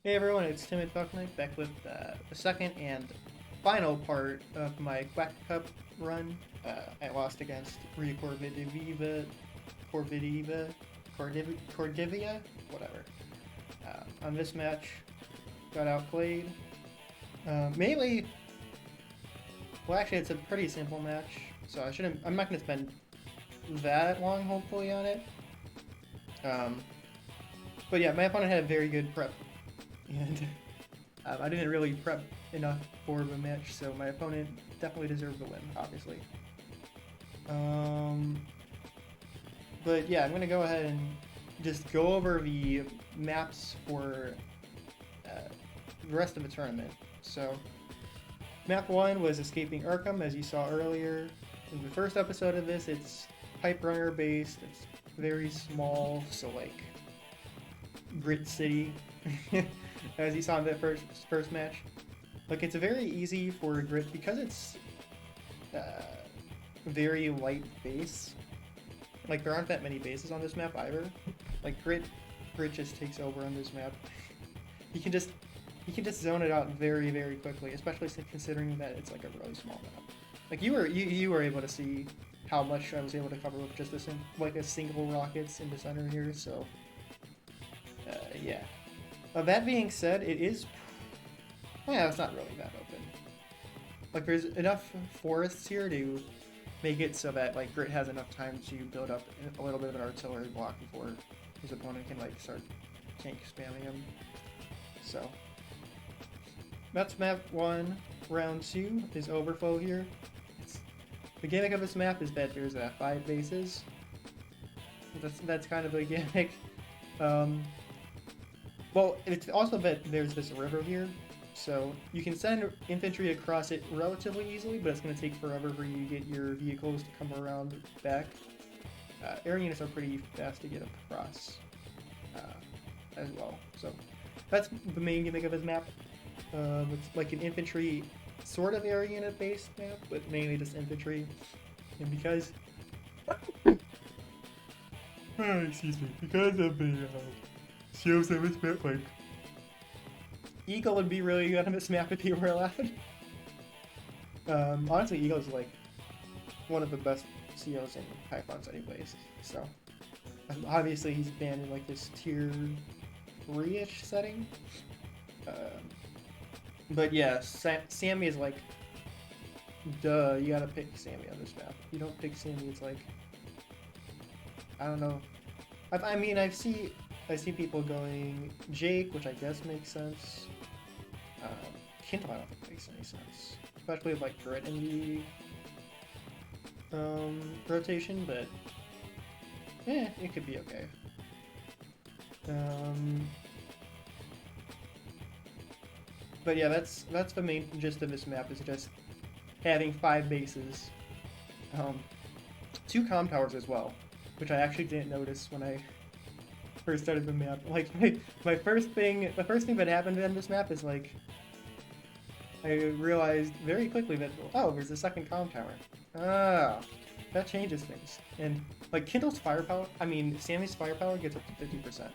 Hey everyone, it's Tim and Falcon Knight back with the second and final part of my Quack Cup run. I lost against Ria Cordivia, whatever. On this match, got outplayed. Mainly, well, actually, it's a pretty simple match, so I'm not gonna spend that long, hopefully, on it. Um, but yeah, my opponent had a very good prep, and I didn't really prep enough for the match, so my opponent definitely deserved the win, obviously. Um, but yeah, I'm going to go ahead and just go over the maps for the rest of the tournament. So, map 1 was Escaping Arkham, as you saw earlier. In the first episode of this, it's Pipe Runner based, it's very small, so like Grit City, as you saw in that first match. Like, it's very easy for Grit because it's very light base. Like, there aren't that many bases on this map either. Like, Grit just takes over on this map. You can just zone it out very, very quickly, especially considering that it's like a really small map. Like, you were able to see how much I was able to cover with just a single rockets in the center here. So yeah. That being said, it's not really that open. Like, there's enough forests here to make it so that like Grit has enough time to build up a little bit of an artillery block before his opponent can like start tank spamming him. So that's map 1. Round 2 is Overflow here. The gimmick of this map is that there's 5 bases. That's kind of a gimmick. Well, it's also that there's this river here, so you can send infantry across it relatively easily, but it's going to take forever for you to get your vehicles to come around back. Air units are pretty fast to get across as well. So that's the main gimmick of his map. It's like an infantry sort of air unit based map, but mainly just infantry. And because excuse me, because of the shows of this map, like Eagle would be really good on this map if he were allowed. Honestly, Eagle's like one of the best COs in Pythons anyways, so obviously he's banned in like this tier 3-ish setting. But yeah, Sammy is like, duh, you gotta pick Sammy on this map. If you don't pick Sammy, it's like, I don't know. I see people going Jake, which I guess makes sense. Kindle I don't think makes any sense, especially with like Grit in the rotation, but it could be okay. But yeah, that's the main gist of this map, is just having 5 bases, 2 comm towers as well, which I actually didn't notice when I first started the map. Like the first thing that happened on this map is like I realized very quickly that there's a second comm tower. Ah, that changes things. And like Sammy's firepower gets up to 50%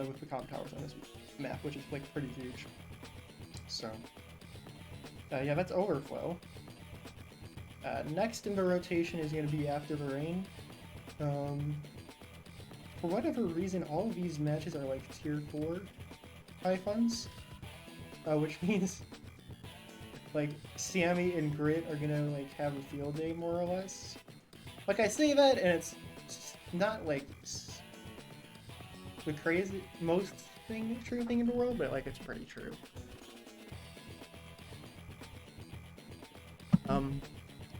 with the comm towers on this map, which is like pretty huge. So yeah, that's Overflow. Next in the rotation is going to be After the Rain. For whatever reason, all of these matches are like tier 4 Pythons, which means like Sammy and Grit are gonna like have a field day more or less. Like, I say that, and it's not like the most true thing in the world, but like it's pretty true.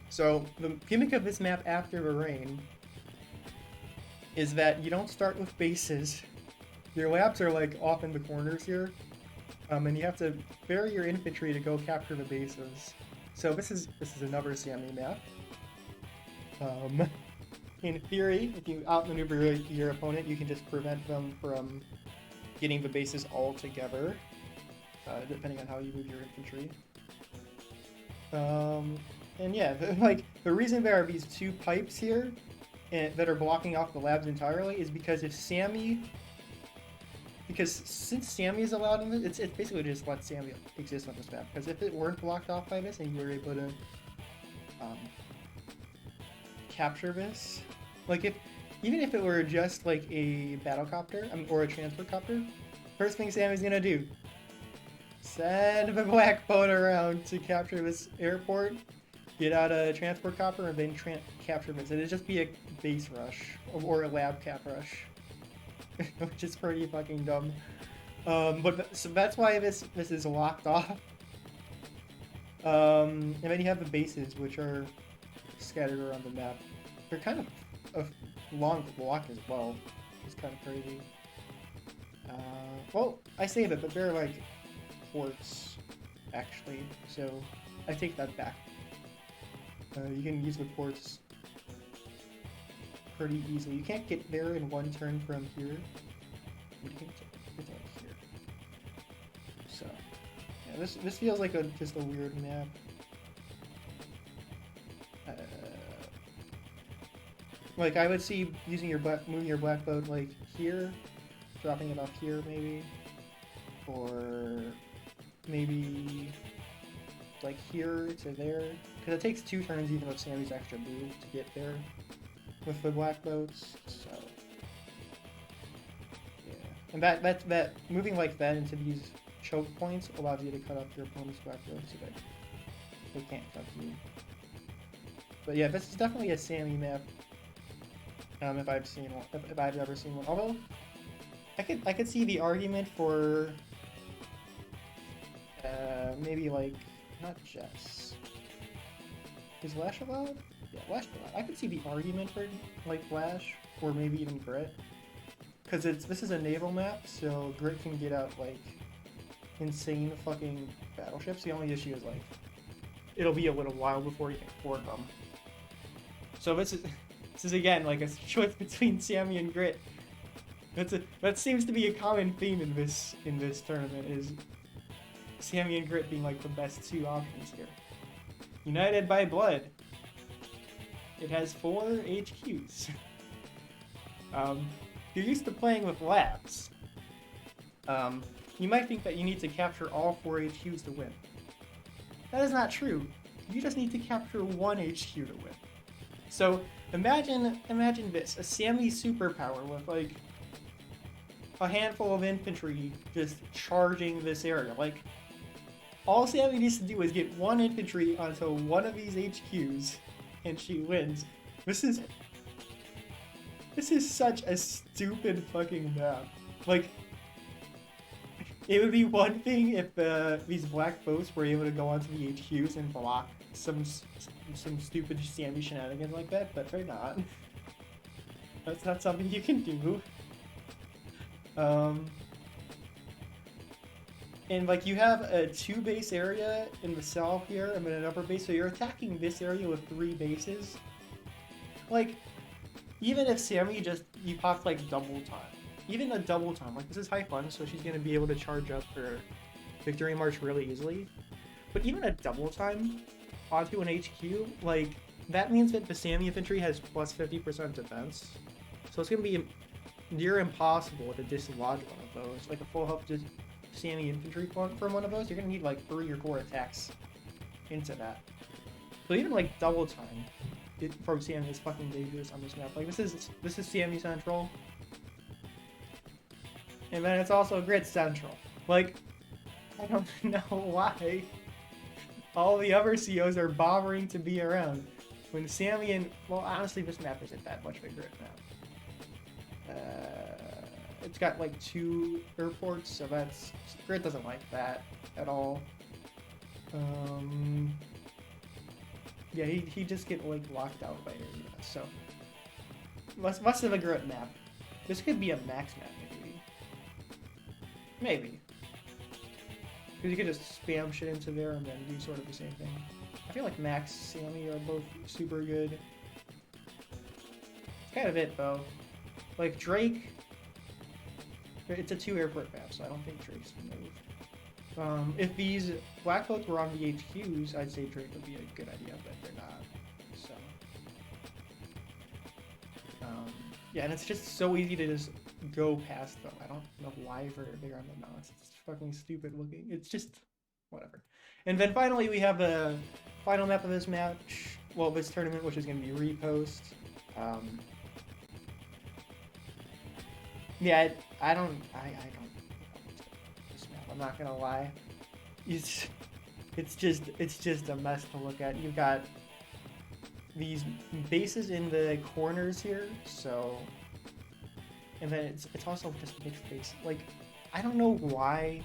So the gimmick of this map, After the Rain, is that you don't start with bases. Your labs are like off in the corners here, and you have to bury your infantry to go capture the bases. So this is another Sammy map. In theory, if you outmaneuver your opponent, you can just prevent them from getting the bases all together, depending on how you move your infantry. And yeah, the reason there are these 2 pipes here that are blocking off the labs entirely is because if Sammy because since Sammy is allowed in this, it's basically just let Sammy exist on this map. Because if it weren't blocked off by this and you were able to capture this, like even if it were just like a battle copter, or a transport copter, first thing Sammy's gonna do, send a black boat around to capture this airport, get out a transport copter, and then capture this. It'd just be a base rush or a lab cap rush. Which is pretty fucking dumb. So that's why this is locked off. And then you have the bases, which are scattered around the map. They're kind of a long block as well. It's kind of crazy. Well, I save it, but they're like ports, actually. So I take that back. You can use the ports pretty easily. You can't get there in one turn from here. You can get like here. So, yeah, this feels like just a weird map. Like I would see using moving your black boat like here, dropping it off here maybe, or maybe like here to there, because it takes 2 turns even with Sammy's extra move to get there with the black boats. So yeah, and that moving like that into these choke points allows you to cut off your opponent's black boats so that they can't cut you. But yeah, this is definitely a Sammy map. If I've ever seen one. Although I could see the argument for maybe like not Jess. Is Lash allowed? Yeah, Lash allowed. I could see the argument for like Lash or maybe even Grit, because this is a naval map, so Grit can get out like insane fucking battleships. The only issue is like it'll be a little while before you can afford them. So this is again like a choice between Sammy and Grit. That seems to be a common theme in this tournament, is Sammy and Grit being like the best 2 options here. United by blood. It has 4 HQs. If you're used to playing with labs, you might think that you need to capture all 4 HQs to win. That is not true. You just need to capture 1 HQ to win. So imagine this, a Sammy superpower with like a handful of infantry just charging this area. Like, all Sammy needs to do is get 1 infantry onto one of these HQs, and she wins. This is such a stupid fucking map. Like, it would be one thing if these black boats were able to go onto the HQs and block some stupid Sammy shenanigans like that, but they're not. That's not something you can do. And like you have a 2 base area in the south here and then an upper base, so you're attacking this area with 3 bases. Like, even if Sammy you popped like double time, even a double time, like this is high fun, so she's gonna be able to charge up her Victory March really easily. But even a double time onto an HQ, like that means that the Sammy infantry has plus 50% defense, so it's gonna be near impossible to dislodge one of those. Like a full health Sammy infantry from one of those, you're gonna need like 3 or 4 attacks into that. So even like double time from Sammy is fucking dangerous on this map. Like this is Sammy Central, and then it's also Grit Central. Like, I don't know why all the other COs are bothering to be around when Sammy and, well, honestly, this map isn't that much of a Grit map. It's got like 2 airports, so Grit doesn't like that at all. Yeah, he just get like locked out by area, so less of a Grit map. This could be a max map, maybe. Because you could just spam shit into there and then do sort of the same thing. I feel like Max, Sammy are both super good. It's kind of it though. Like Drake, it's a 2 airport map, so I don't think Drake's the move. If these black boats were on the HQs, I'd say Drake would be a good idea, but they're not. So, yeah, and it's just so easy to just go past them. I don't know why they're on the mouse. It's fucking stupid looking. It's just whatever. And then finally we have the final map of this match. Well, this tournament, which is going to be repost. Yeah, I don't this map. I'm not gonna lie. It's just a mess to look at. You've got these bases in the corners here, so, and then it's also just a big face. Like, I don't know why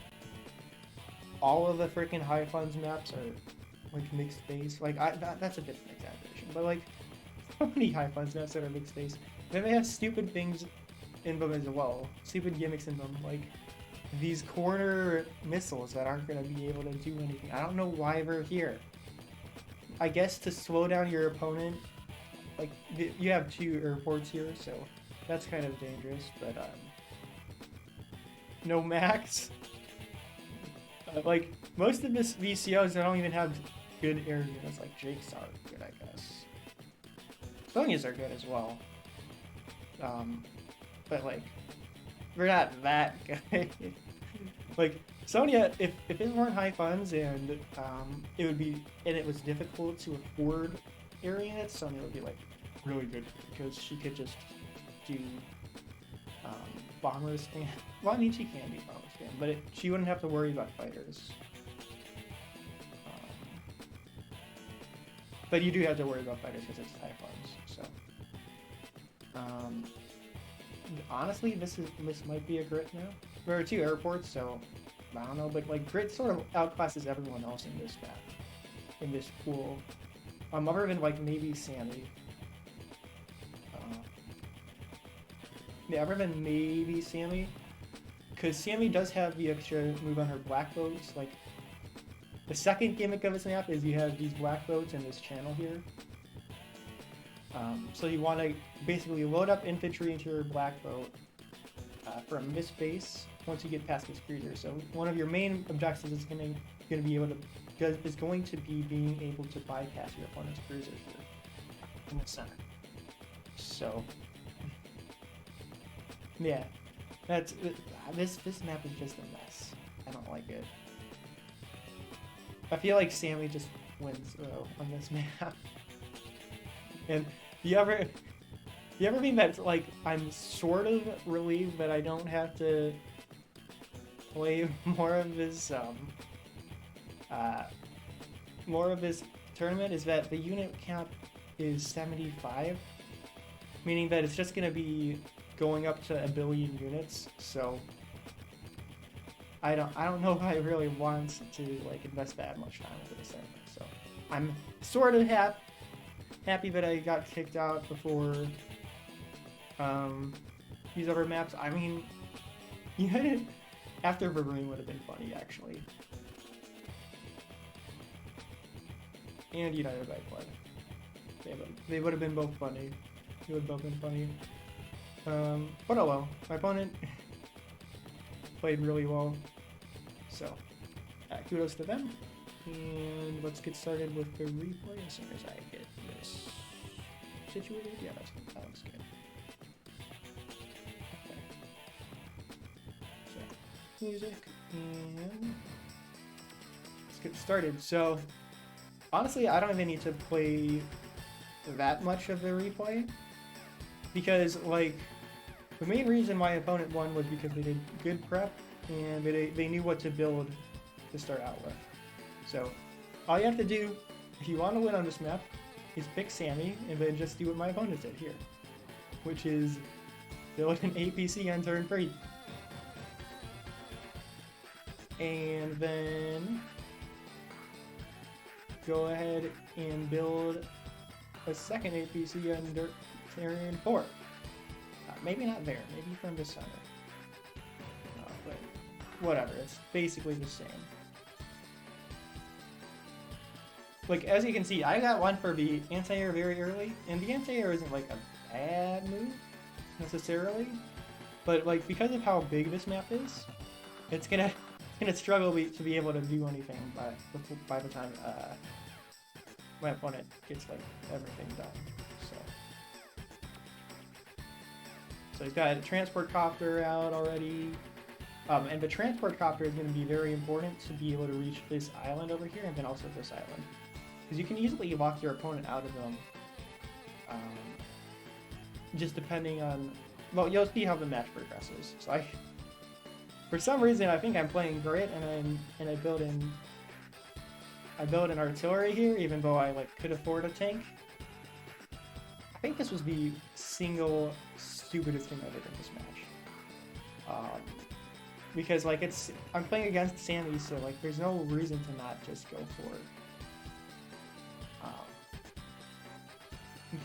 all of the freaking High Funds maps are like mixed base. Like, that's a bit of an exaggeration, but like, so many High Funds maps that are mixed base. Then they have stupid things in them as well. Stupid gimmicks in them, like these corner missiles that aren't going to be able to do anything. I don't know why they're here. I guess to slow down your opponent. Like, you have 2 airports here, so that's kind of dangerous, but no max. Like, most of this VCOs don't even have good air units. Like, Jake's are good, I guess. Sonyas are good as well. But like, we're not that good. Like, Sonya, if it weren't High Funds and it was difficult to afford air units, Sonya would be like really good because she could just do bomber stand. Well, I mean, she can do bomber stand, but she wouldn't have to worry about fighters. But you do have to worry about fighters because it's High Funds. So, honestly, this might be a Grit now. There are 2 airports, so I don't know, but like Grit sort of outclasses everyone else in this map, in this pool. Other than like maybe Sammy. Yeah, other than maybe Sammy, because Sammy does have the extra move on her black boats. Like, the second gimmick of this map is you have these black boats in this channel here. So you want to basically load up infantry into your black boat from this base once you get past this cruiser. So one of your main objectives is going to be being able to bypass your opponent's cruiser here in the center. So yeah, that's this map is just a mess. I don't like it. I feel like Sammy just wins though on this map. And you ever mean that like I'm sort of relieved that I don't have to play more of this tournament is that the unit count is 75, meaning that it's just gonna be going up to 1 billion units. So I don't know if I really want to like invest that much time into this tournament. So I'm sort of happy that I got kicked out before these other maps. I mean, after Verbrune would have been funny, actually. And United by Blood. They would have been both funny. They would have both been funny. But oh well. My opponent played really well. So, kudos to them. And let's get started with the replay as soon as I get this situated. Yeah, that looks good. Okay. So, music, and let's get started. So, honestly, I don't even need to play that much of the replay, because, like, the main reason my opponent won was because they did good prep, and they knew what to build to start out with. So, all you have to do, if you want to win on this map, is pick Sammy, and then just do what my opponent did here, which is build an APC on turn 3. And then go ahead and build a second APC on turn 4. Maybe not there, maybe from the center. But whatever, it's basically the same. Like, as you can see, I got one for the anti-air very early, and the anti-air isn't like a bad move, necessarily, but like, because of how big this map is, it's gonna struggle to be able to do anything by the time my opponent gets like everything done. So So he's got a transport copter out already. And the transport copter is going to be very important to be able to reach this island over here, and then also this island. Because you can easily lock your opponent out of them. Just depending on... Well, you'll see how the match progresses. So for some reason, I think I'm playing great, and I build an artillery here, even though I could afford a tank. I think this was the single stupidest thing I did in this match. Because I'm playing against Sammy, so there's no reason to not just go for it.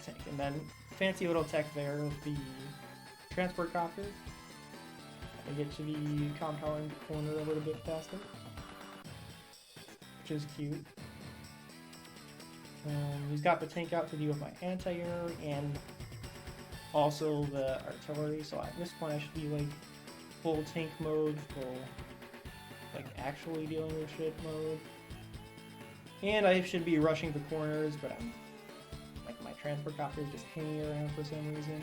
Tank, and then fancy little tech there with the transport copter. I get to the compound corner a little bit faster, which is cute. He's got the tank out to deal with my anti-air and also the artillery, so at this point I should be full tank mode, full actually dealing with shit mode. And I should be rushing the corners, but I'm my transport copter is just hanging around for some reason.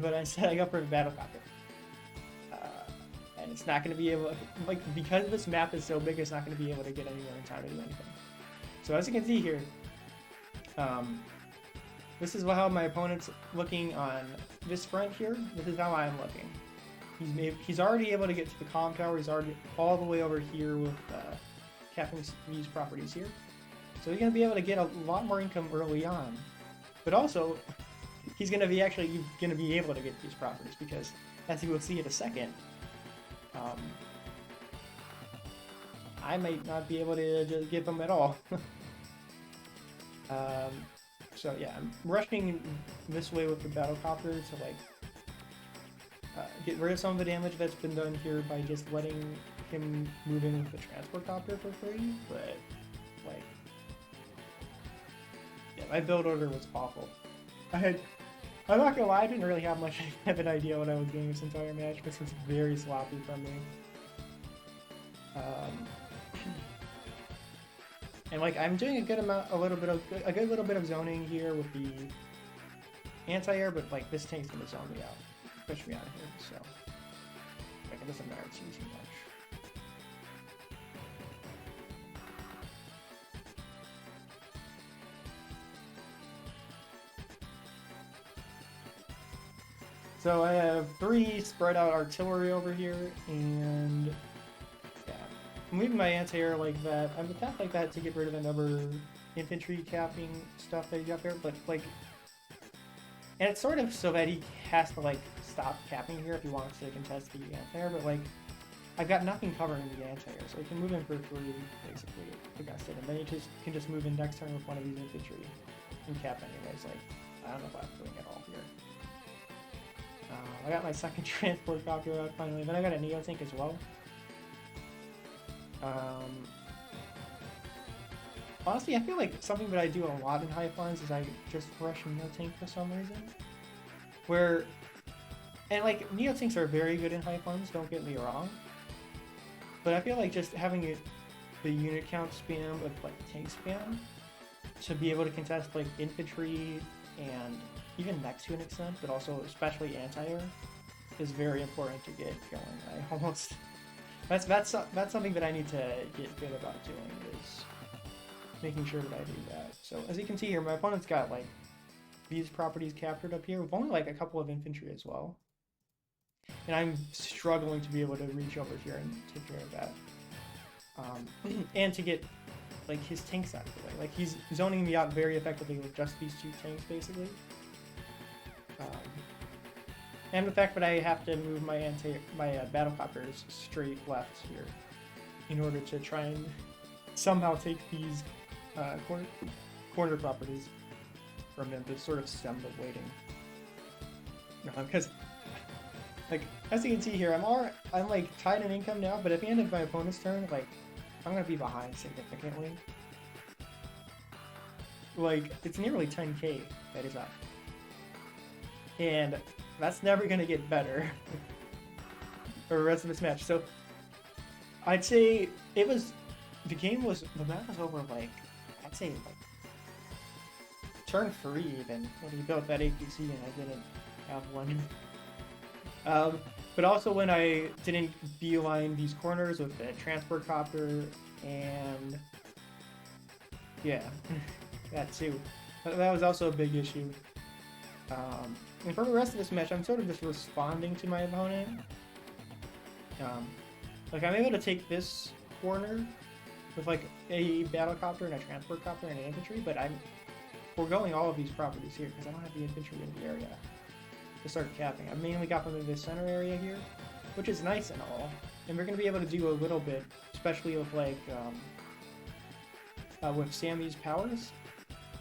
But instead I go for the battle copter. And it's not going to be able, because this map is so big, it's not going to be able to get anywhere in time to do anything. So as you can see here, this is how my opponent's looking on this front here. This is how I'm looking. He's already able to get to the comm tower. He's already all the way over here with capping these properties here. So he's going to be able to get a lot more income early on. But also, he's going to be able to get these properties because, as you will see in a second, I might not be able to just get them at all. So yeah, I'm rushing this way with the battle copter to get rid of some of the damage that's been done here by just letting him move in with the transport copter for free, but yeah, my build order was awful. I'm not gonna lie, I didn't really have much of an idea what I was doing this entire match. This was very sloppy from me. And I'm doing a good little bit of zoning here with the anti-air, but this tank's gonna zone me out, push me out of here. So it doesn't matter too much. So I have 3 spread out artillery over here, and yeah, I'm leaving my anti-air like that. I'm attacked like that to get rid of another infantry capping stuff that he's got there, but and it's sort of so that he has to stop capping here if he wants to contest the anti-air, but I've got nothing covering the anti-air, so he can move in for 3 basically against it, and then he can just move in next turn with one of these infantry and cap anyways. I don't know if I'm doing it all here. I got my second transport copter out finally, then I got a Neo tank as well. Honestly, I feel something that I do a lot in high flyers is I just rush Neo tank for some reason. And Neo tanks are very good in high flyers, don't get me wrong. But I feel just having the unit count spam with tank spam to be able to contest infantry and even mechs to an extent, but also especially anti-air, is very important to get going. That's something that I need to get good about doing, is making sure that I do that. So as you can see here, my opponent's got these properties captured up here with only a couple of infantry as well, and I'm struggling to be able to reach over here and take care of that, and to get his tanks out of the way. He's zoning me out very effectively with just these 2 tanks basically. And the fact that I have to move my battle copters straight left here in order to try and somehow take these corner properties from them to sort of stem the waiting. Because as you can see here, I'm tied in income now, but at the end of my opponent's turn, I'm gonna be behind significantly. It's nearly 10k that is up. And that's never going to get better for the rest of this match. So I'd say the map was over I'd say turn 3 even, when he built that APC and I didn't have one. But also when I didn't beeline these corners with the transport copter, and yeah, that too. That was also a big issue. And for the rest of this match, I'm sort of just responding to my opponent. Like I'm able to take this corner with like a battle copter and a transport copter and an infantry, but I'm foregoing all of these properties here because I don't have the infantry in the area to start capping. I've mainly got them in this center area here, which is nice and all, and we're going to be able to do a little bit, especially with like with Sammy's powers.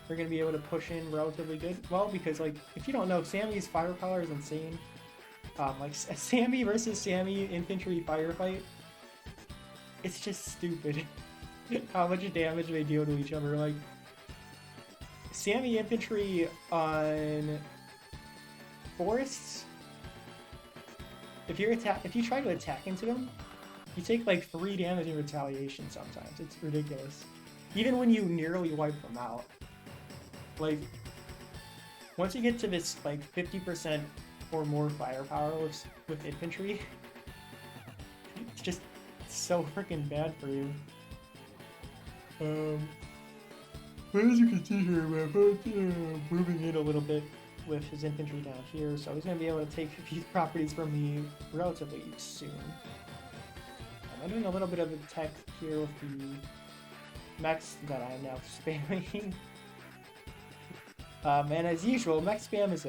We're going to be able to push in relatively good. Well, because like if you don't know, Sammy's firepower is insane. Like a Sammy versus Sammy infantry firefight, it's just stupid how much damage they deal to each other. Like Sammy infantry on forests, if you try to attack into them, you take like 3 damage in retaliation sometimes. It's ridiculous. Even when you nearly wipe them out. Like, once you get to this like 50% or more firepower with infantry, it's just so freaking bad for you. But as you can see here, my opponent's moving in a little bit with his infantry down here, so he's going to be able to take these properties from me relatively soon. I'm doing a little bit of a tech here with the mechs that I am now spamming. And as usual, mech spam is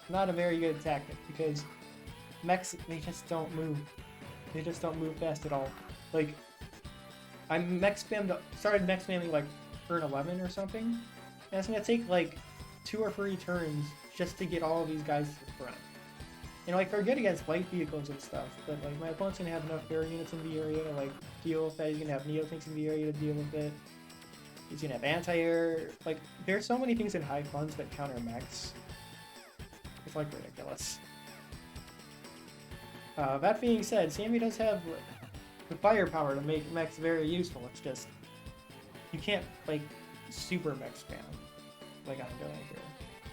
not a very good tactic because mechs, they just don't move. They just don't move fast at all. Like, I started mech spamming like turn 11 or something, and it's gonna take like 2 or 3 turns just to get all of these guys to the front. And like they're good against light vehicles and stuff, but like my opponent's gonna have enough air units in the area to like deal with that. He's gonna have neotanks in the area to deal with it. He's gonna have anti-air. Like there's so many things in high funds that counter mechs. It's like ridiculous. That being said, Sammy does have the firepower to make mechs very useful. It's just you can't like super mech spam like I'm doing here.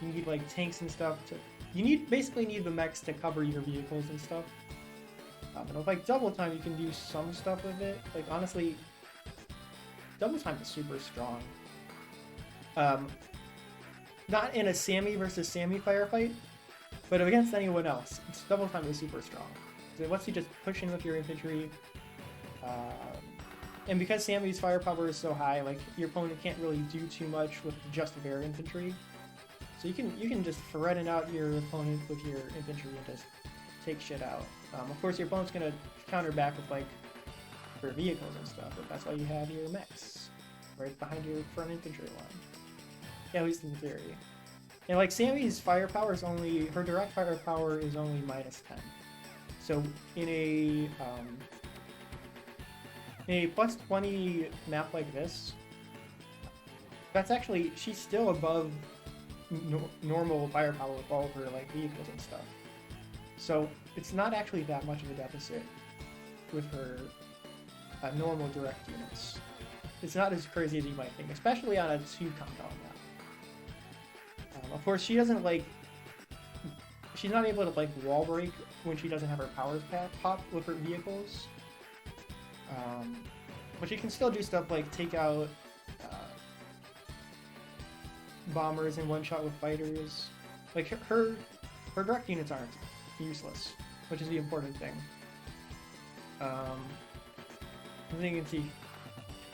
You need like tanks and stuff to. You basically need the mechs to cover your vehicles and stuff. And with like double time, you can do some stuff with it. Like honestly, double time is super strong. Not in a Sammy versus Sammy firefight, but against anyone else, double time is super strong. So it lets you just push in with your infantry. And because Sammy's firepower is so high, like your opponent can't really do too much with just their infantry. So you can just threaten out your opponent with your infantry and just take shit out. Of course, your opponent's gonna counter back with like their vehicles and stuff, but that's why you have your mechs right behind your front infantry line. Yeah, at least in theory. And like Sammy's firepower is only her direct firepower is only -10. So in a +20 map like this, that's actually she's still above normal firepower with all of her like vehicles and stuff. So it's not actually that much of a deficit with her normal direct units. It's not as crazy as you might think, especially on a 2 compound map. Of course, she doesn't like. She's not able to like wall break when she doesn't have her powers pop with her vehicles. But she can still do stuff like take out bombers in one shot with fighters. Like her direct units aren't useless, which is the important thing. As you can see,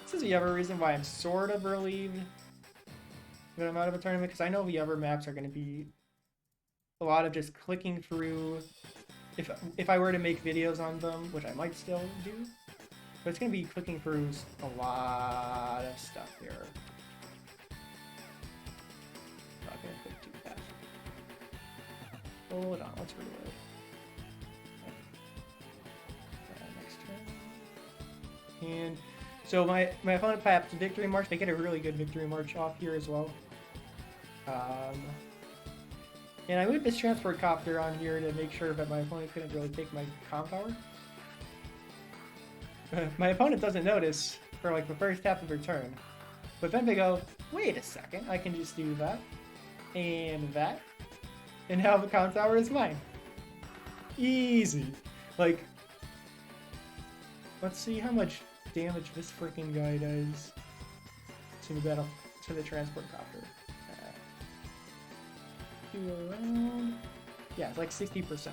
this is the other reason why I'm sort of relieved that I'm out of a tournament, because I know the other maps are going to be a lot of just clicking through. If I were to make videos on them, which I might still do, but it's going to be clicking through a lot of stuff here. Not going to click too fast. Hold on, let's reload. Next turn. And so my opponent tapped Victory March. They get a really good Victory March off here as well. And I moved this transport copter on here to make sure that my opponent couldn't really take my comp power. My opponent doesn't notice for like the first half of their turn. But then they go, wait a second, I can just do that. And that. and half a comp tower is mine. Easy. Like, let's see how much damage this freaking guy does to the transport copter. Around, yeah, it's like 60%.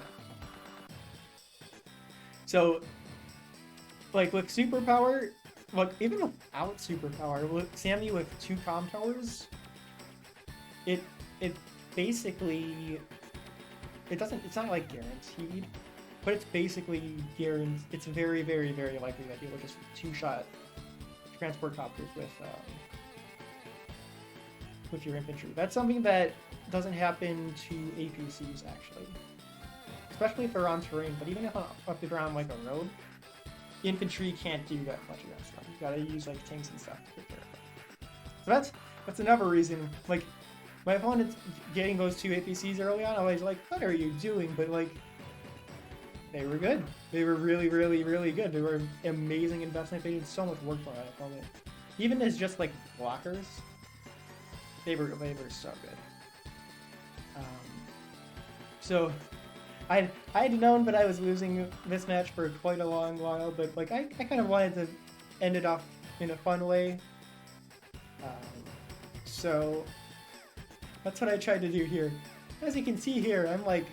So, like with superpower, like even without superpower, with Sammy with 2 comm towers, it basically it's not like guaranteed, but it's basically guaranteed. It's very, very, very likely that he will just 2-shot transport copters with your infantry. That's something that doesn't happen to APCs actually, especially if they're on terrain. But even if up the ground like a road, infantry can't do that much of that stuff. You gotta use like tanks and stuff to take care of it. So that's another reason. Like my opponents getting those 2 APCs early on, I was like, what are you doing? But like, they were good. They were really, really, really good. They were an amazing investment. They did so much work for my opponent. Even as just like blockers, they were so good. So I had known that I was losing this match for quite a long while, but like I kind of wanted to end it off in a fun way. So that's what I tried to do here. As you can see here, I'm like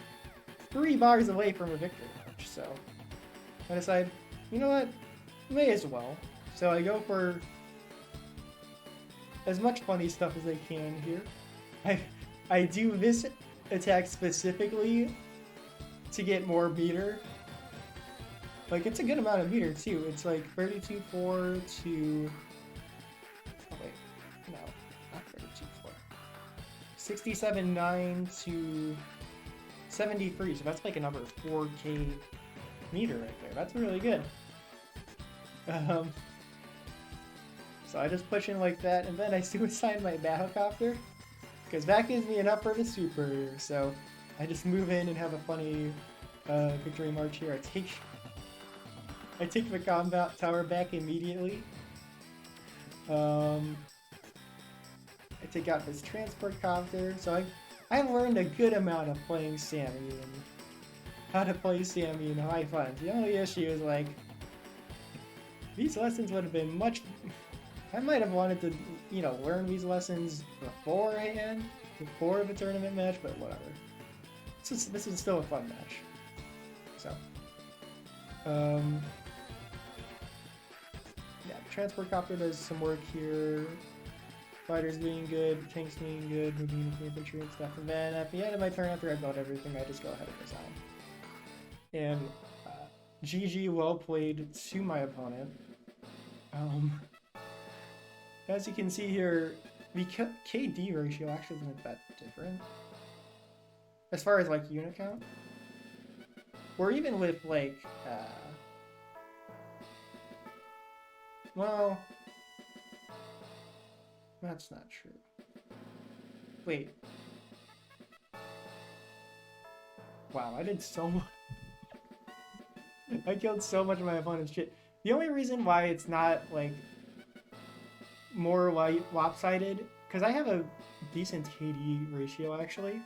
3 bars away from a victory match. So I decided, you know what, may as well. So I go for as much funny stuff as I can here. I do this attack specifically to get more meter. Like, it's a good amount of meter too. It's like 32.4 to... Oh wait, no, not 32.4. 67.9 to 73, so that's like another 4k meter right there. That's really good. So I just push in like that, and then I suicide my battlecopter, because that gives me enough for the super. So I just move in and have a funny victory march here. I take the combat tower back immediately. I take out his transport copter. So I've learned a good amount of playing Sammy and how to play Sammy in high funds. The only issue is like these lessons would have been much. I might have wanted to, you know, learn these lessons beforehand, before the tournament match, but whatever. This is still a fun match. So, yeah, transport copter does some work here. Fighters being good, tanks being good, moving into infantry and stuff. And then at the end of my turn, after I built everything, I just go ahead and resign. And GG, well played to my opponent. As you can see here, the KD ratio actually isn't that different. As far as like unit count. Or even with like, well, that's not true. Wait. Wow, I did so much. I killed so much of my opponent's shit. The only reason why it's not like more lopsided, because I have a decent KD ratio actually.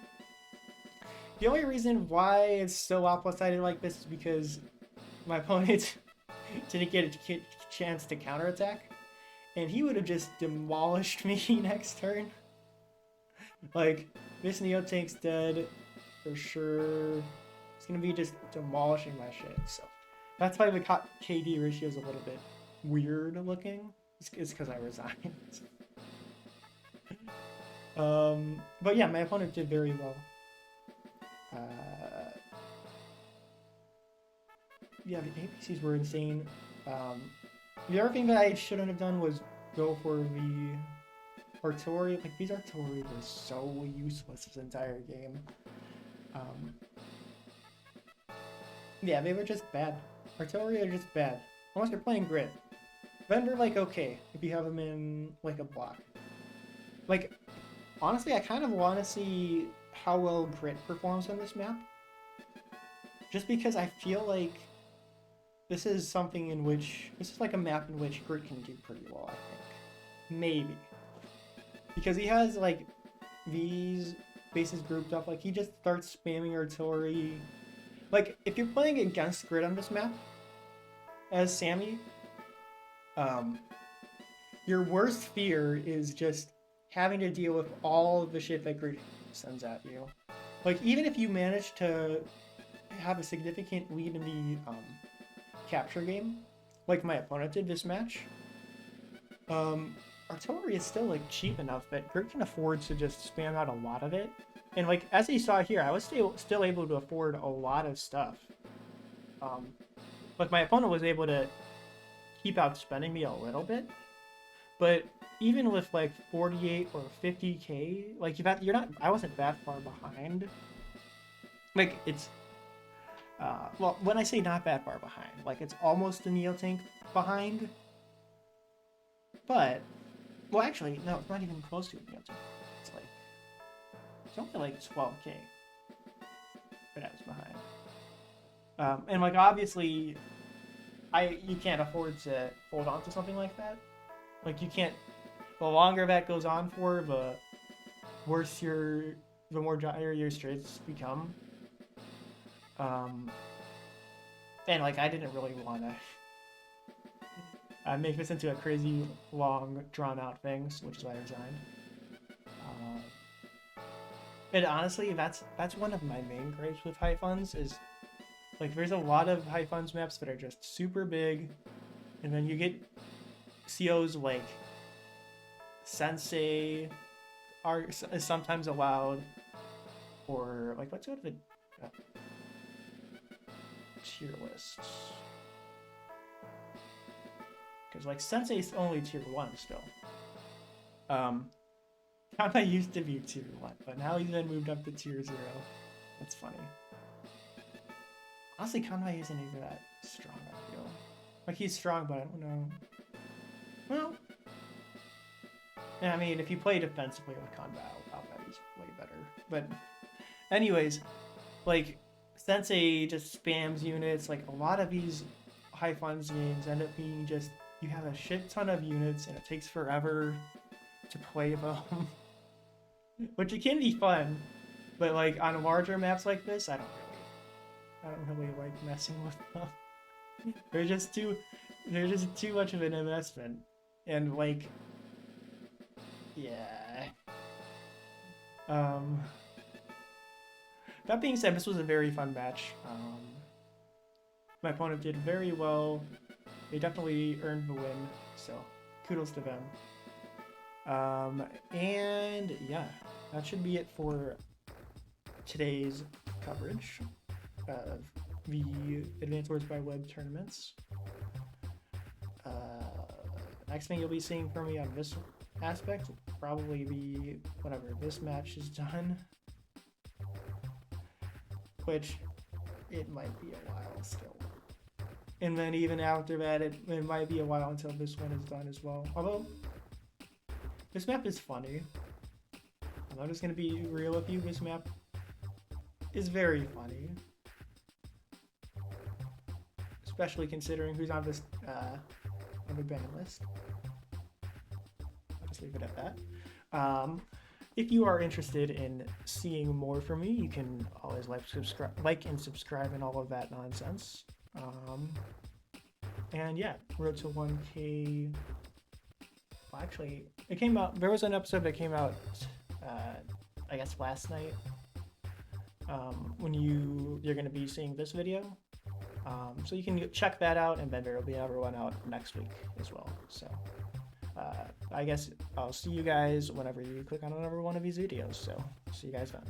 The only reason why it's so lopsided like this is because my opponent didn't get a chance to counterattack, and he would have just demolished me next turn. Like, this Neo-Tank's dead for sure. It's gonna be just demolishing my shit, so that's why the KD ratio is a little bit weird looking. It's because I resigned. But yeah, my opponent did very well. Yeah, the APCs were insane. The other thing that I shouldn't have done was go for the artillery. Like, these artillery were so useless this entire game. Yeah, they were just bad. Artillery are just bad. Unless you're playing grid. Then they're like okay if you have them in like a block. Like, honestly, I kind of want to see how well grid performs on this map. Just because I feel like this is something in which this is like a map in which grid can do pretty well, I think. Maybe. Because he has like these bases grouped up. Like, he just starts spamming artillery. Like, if you're playing against Grid on this map, as Sammy, your worst fear is just having to deal with all of the shit that Grid sends at you. Like, even if you manage to have a significant lead in the capture game, like my opponent did this match, artillery is still like cheap enough that Grid can afford to just spam out a lot of it. And like, as you saw here, I was still able to afford a lot of stuff. But my opponent was able to keep outspending me a little bit. But even with like 48 or 50k, like you're not, I wasn't that far behind. Like, it's, well, when I say not that far behind, like it's almost a Neo Tank behind. But, well, actually, no, it's not even close to a Neo Tank. It's only like 12k that I was behind. And like, obviously, you can't afford to hold on to something like that. Like, you can't, the longer that goes on for, the worse the more dire your straits become. And like, I didn't really want to make this into a crazy, long, drawn-out thing, which is why I resigned. And honestly, that's one of my main gripes with high funds is, like, there's a lot of high funds maps that are just super big, and then you get COs like Sensei is sometimes allowed, or like, let's go to the tier lists, because like Sensei's only tier 1 still. Kanmai used to be tier 1, but now he's been moved up to tier 0. That's funny. Honestly, Kanmai isn't even that strong, I feel. Like, he's strong, but I don't know. Well, yeah, I mean, if you play defensively with Kanmai, I'll bet he's way better. But anyways, like, Sensei just spams units. Like, a lot of these high funds games end up being just, you have a shit ton of units, and it takes forever to play them. Which, it can be fun, but like, on larger maps like this, I don't really like messing with them. They're just too much of an investment. And like, yeah. That being said, this was a very fun match. My opponent did very well. They definitely earned the win, so kudos to them. And yeah, that should be it for today's coverage of the Advanced Wars by Web tournaments. Next thing you'll be seeing from me on this aspect will probably be whenever this match is done, which it might be a while still. And then even after that, it might be a while until this one is done as well. Although, this map is funny. I'm just going to be real with you, this map is very funny. Especially considering who's on this on the ban list. I'll just leave it at that. If you are interested in seeing more from me, you can always like and subscribe and all of that nonsense. And yeah, road to 1K. Well, actually, it came out. There was an episode that came out, I guess last night. When you're going to be seeing this video. So you can check that out, and then there will be another one out next week as well. So I guess I'll see you guys whenever you click on another one of these videos. So see you guys then.